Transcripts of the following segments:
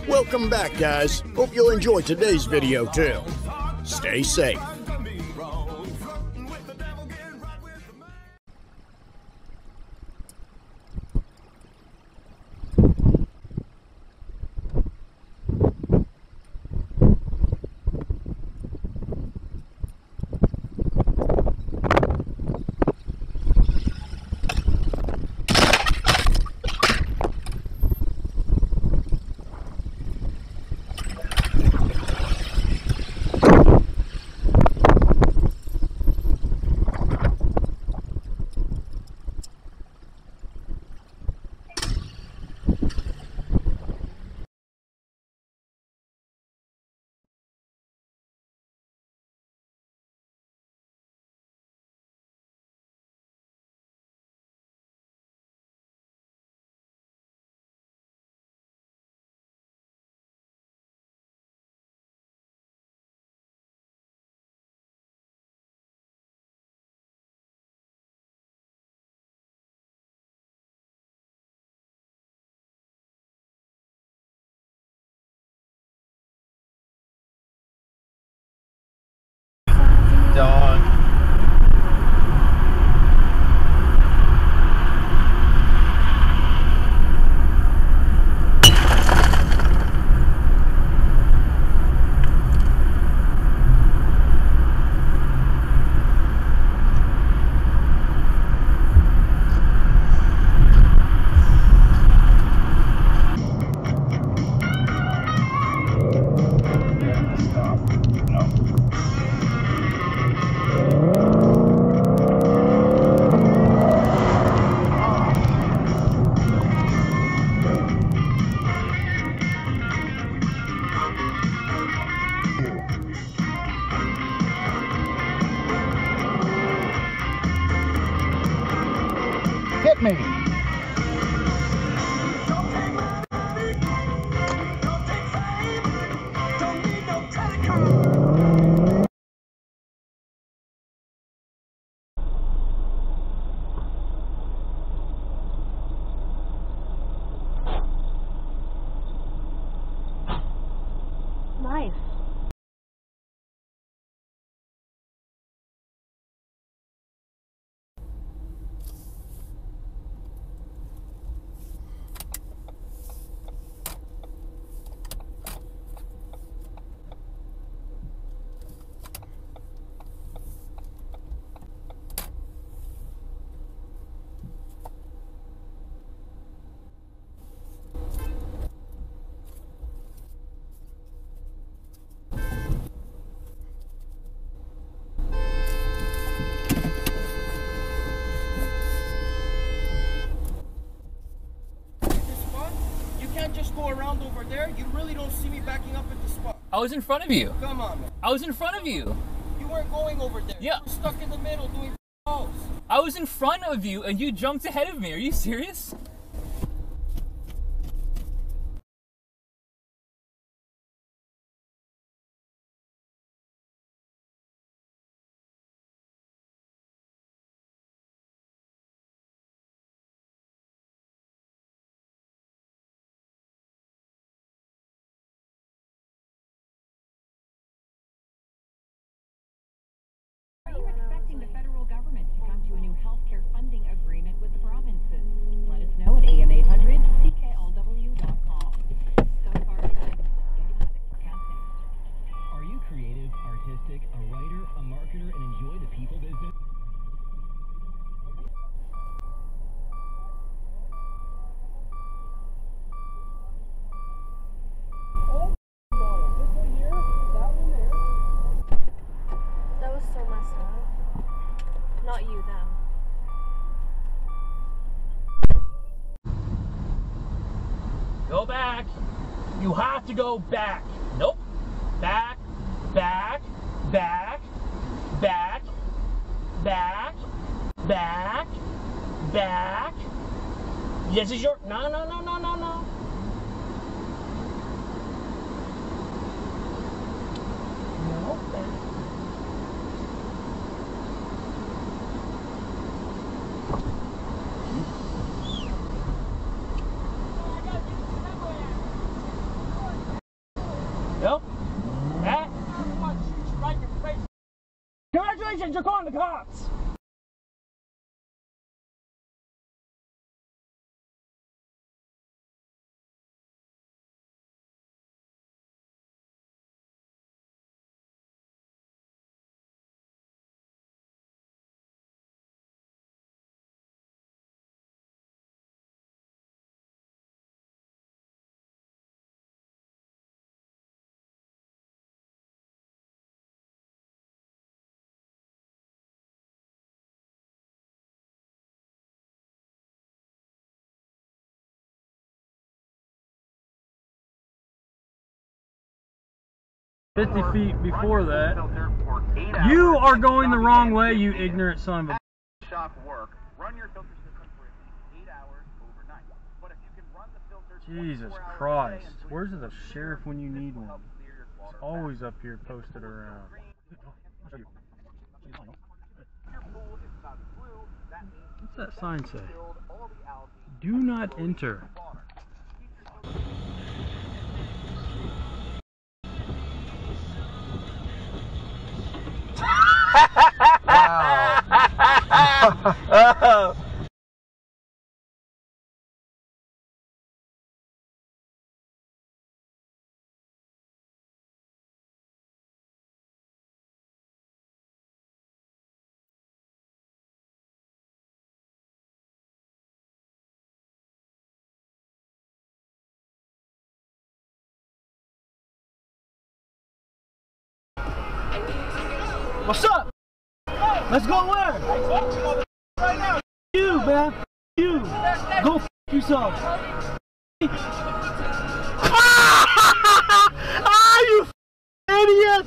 Welcome back, guys. Hope you'll enjoy today's video too. Stay safe. Dog. Hit me. Nice. Just go around over there. You really don't see me backing up at the spot. I was in front of you. Come on, man. I was in front of you. You weren't going over there. Yeah. You were stuck in the middle doing balls. I was in front of you and you jumped ahead of me. Are you serious? Are you expecting the federal government to come to a new healthcare funding agreement with the provinces? Let us know at am800cklw.com. So far, are you creative, artistic, a writer, a marketer, and enjoy the people business? That was so messed up. Not you, them. Go back. You have to go back. Nope. Back, back, back, back, back, back, back. This is your... No, no, no, no, no, no. No, back. Yep. That? Right in your face. Congratulations, you're calling the cops. Feet before that. You are going the wrong way, you ignorant son of a. Shop work. Run your filter system for at least 8 hours overnight. But if you can run the filter Jesus Christ. Where's the sheriff when you need one? It's always up here posted around. What's that sign say? Do not enter. Oh. What's up? Let's go where? Right now. You, man. You. Go f yourself. Ah, you idiot!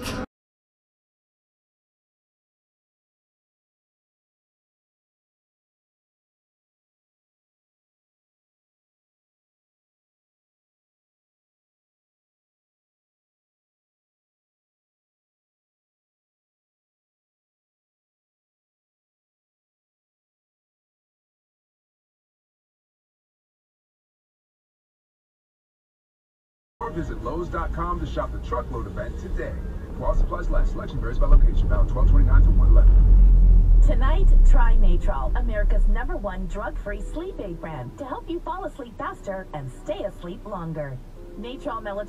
Or visit Lowe's.com to shop the truckload event today. While supplies last, selection varies by location. Valid 12/29 through 1/11. Tonight, try Natral, America's #1 drug-free sleep aid brand, to help you fall asleep faster and stay asleep longer. Natral melatonin.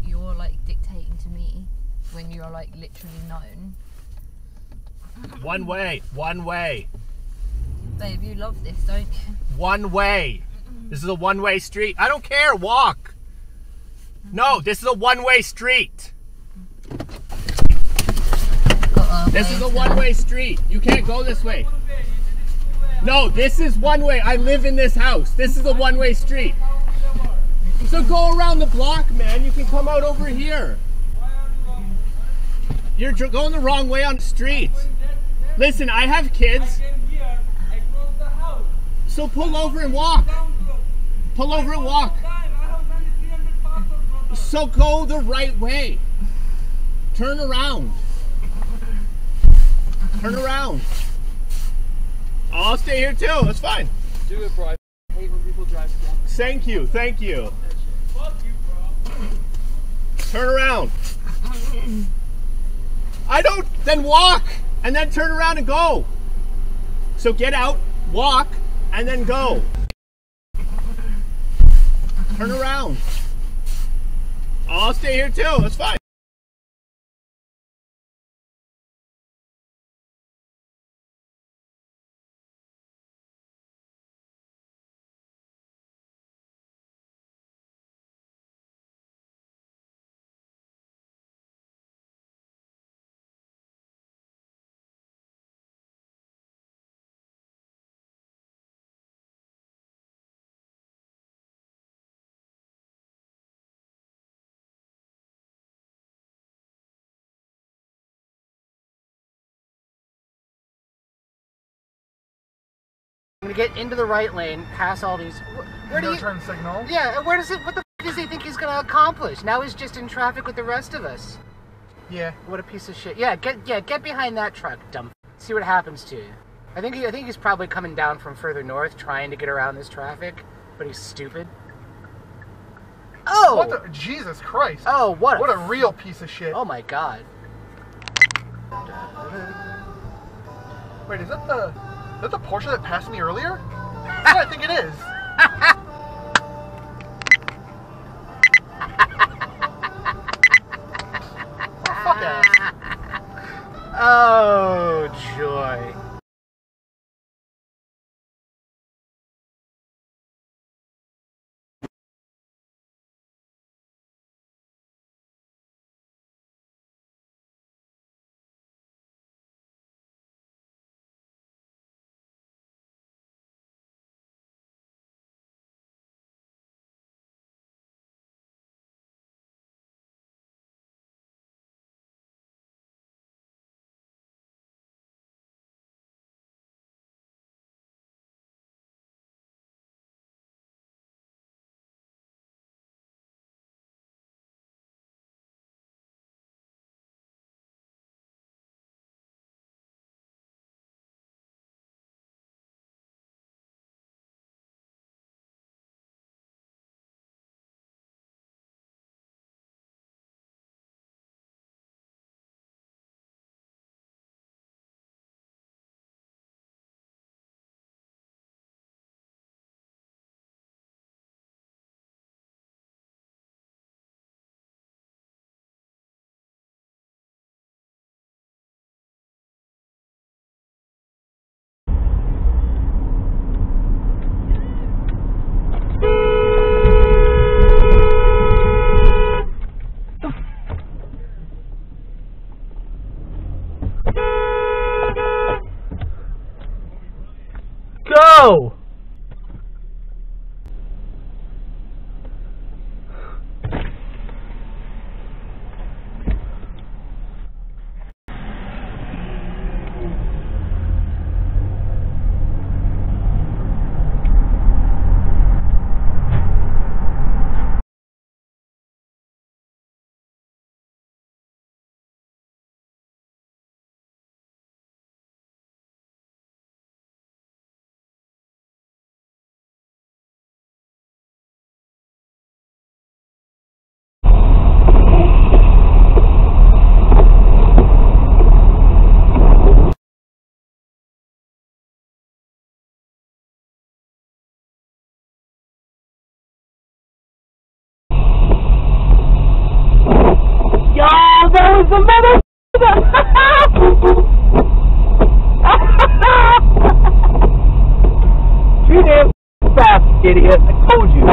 You're like dictating to me when you're like literally known. One way, one way. Babe, you love this, don't you? One way. This is a one-way street. I don't care, walk. No, this is a one-way street. This is a one-way street. You can't go this way. No, this is one way. I live in this house. This is a one-way street. So go around the block, man. You can come out over here. You're going the wrong way on the street. Listen, I have kids. So pull over and walk. Pull over and walk. So go the right way. Turn around. Turn around. I'll stay here too. That's fine. Do it, bro. I hate when people drive slow. Thank you. Thank you. Fuck you, bro. Turn around. I don't. Then walk. And then turn around and go. So get out, walk, and then go. Turn around. I'll stay here too. That's fine. I'm gonna get into the right lane, pass all these. Where do you turn signal? Yeah, where does it? What the f does he think he's gonna accomplish? Now he's just in traffic with the rest of us. Yeah. What a piece of shit. Yeah, get behind that truck, dumb. See what happens to you. I think he's probably coming down from further north, trying to get around this traffic, but he's stupid. Oh! What the? Jesus Christ! Oh, what a real piece of shit! Oh my God! Wait, is that the Porsche that passed me earlier? Yeah, I think it is. Oh, fuck ass. Oh, joy. Go! Y'all, that was the mother. Too damn fast, idiot! I told you.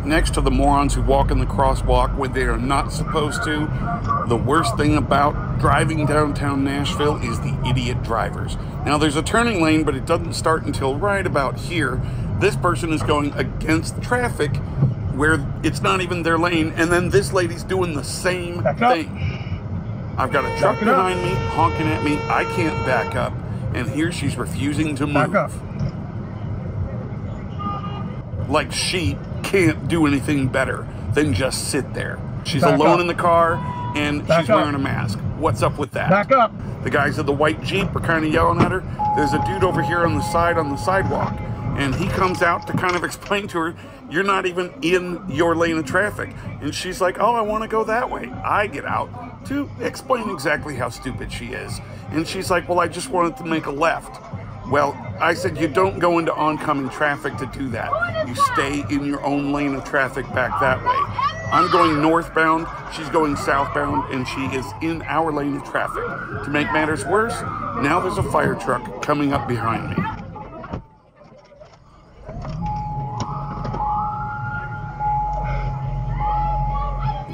Next to the morons who walk in the crosswalk when they are not supposed to, the worst thing about driving downtown Nashville is the idiot drivers. Now there's a turning lane, but it doesn't start until right about here. This person is going against traffic where it's not even their lane, and then this lady's doing the same thing. I've got a truck behind me, honking at me. I can't back up, and here she's refusing to move. Like she can't do anything better than just sit there. She's alone in the car, and she's wearing a mask. What's up with that? Back up. The guys of the white Jeep are kind of yelling at her. There's a dude over here on the sidewalk, and he comes out to kind of explain to her, you're not even in your lane of traffic. And she's like, oh, I want to go that way. I get out to explain exactly how stupid she is. And she's like, well, I just wanted to make a left. Well, I said you don't go into oncoming traffic to do that. You stay in your own lane of traffic back that way. I'm going northbound, she's going southbound, and she is in our lane of traffic. To make matters worse, now there's a fire truck coming up behind me.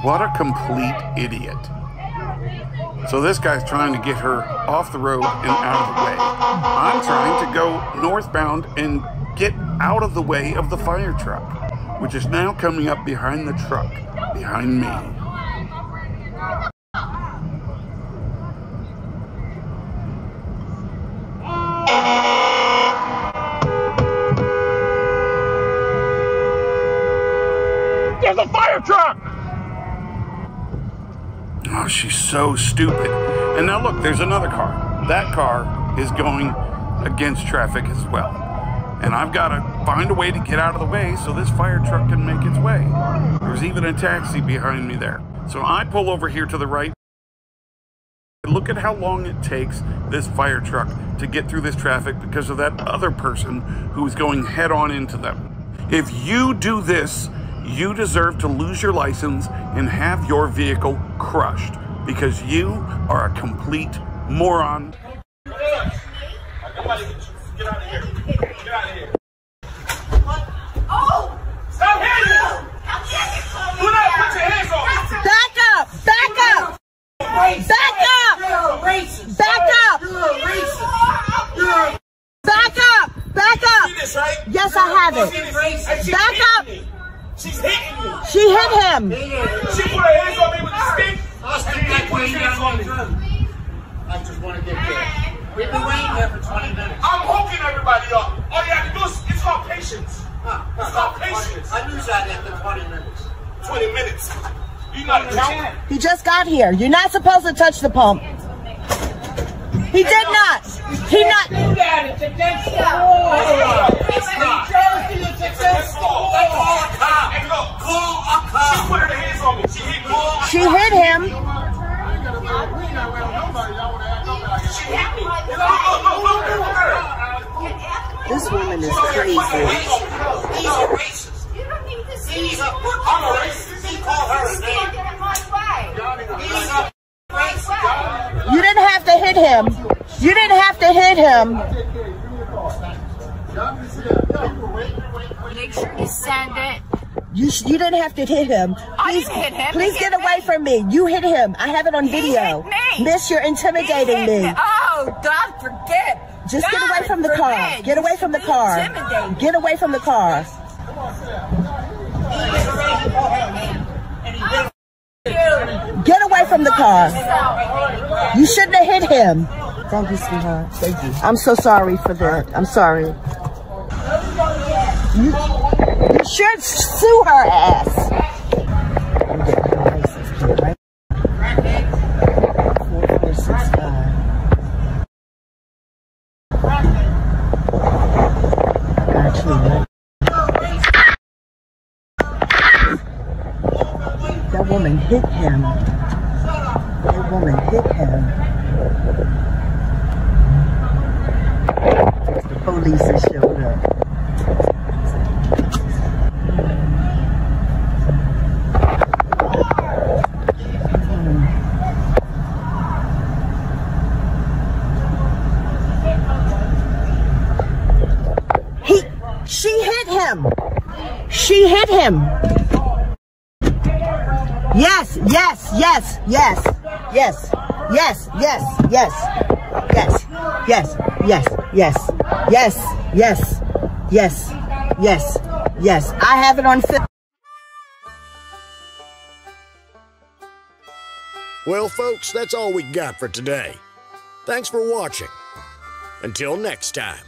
What a complete idiot. So this guy's trying to get her off the road and out of the way. I'm trying to go northbound and get out of the way of the fire truck, which is now coming up behind the truck, behind me. There's a fire truck! Oh, she's so stupid. And now look, there's another car. That car is going against traffic as well. And I've got to find a way to get out of the way so this fire truck can make its way. There's even a taxi behind me there. So I pull over here to the right. Look at how long it takes this fire truck to get through this traffic because of that other person who's going head on into them. If you do this, you deserve to lose your license and have your vehicle crushed because you are a complete moron. Get out of here. Get out of here. Oh! Stop hitting me! Do not put your hands on me! Back up! Back up! Back up! You're a racist. Back up! You're a racist. You're a... Back up! Back up! You see this, right? Yes, I have it. Back up! She's hitting me. She hit him. She put her hands on me with the stick. I just want to get there. We've been waiting here for 20 minutes. I'm hooking everybody up. All you have to do is, it's called patience. It's called patience. I lose that after 20 minutes. 20 minutes. You not count. He just got here. You're not supposed to touch the pump. He did not. He not. Do that. It's against the law. It's not. It's against the law. Let's call a cop. Hey, look, call a cop. She put her hands on me. She hit me. She hit him. She hit me. Look. This woman is crazy. He's a racist. You don't need to see. I'm a racist. He called her a name. He's a racist. You didn't have to hit him. You didn't have to hit him. Make sure you send it. You didn't have to hit him. I didn't hit him. Please get away from me. You hit him. I have it on video. He hit me. Miss, you're intimidating me. Oh, don't forget. Just get away from the car. Get away from the car. Get away from the car. Get away from the car. You shouldn't have hit him. Thank you, sweetheart. Thank you. I'm so sorry for that. I'm sorry. You should sue her ass. I'm getting her license plate, right? 4465. Actually, that woman hit him. That woman hit him. The police have showed up. She hit him. She hit him. Yes, yes, yes, yes, yes, yes, yes, yes, yes, yes, yes, yes, yes, yes, yes, yes, yes. I have it on film. Well, folks, that's all we got for today. Thanks for watching. Until next time.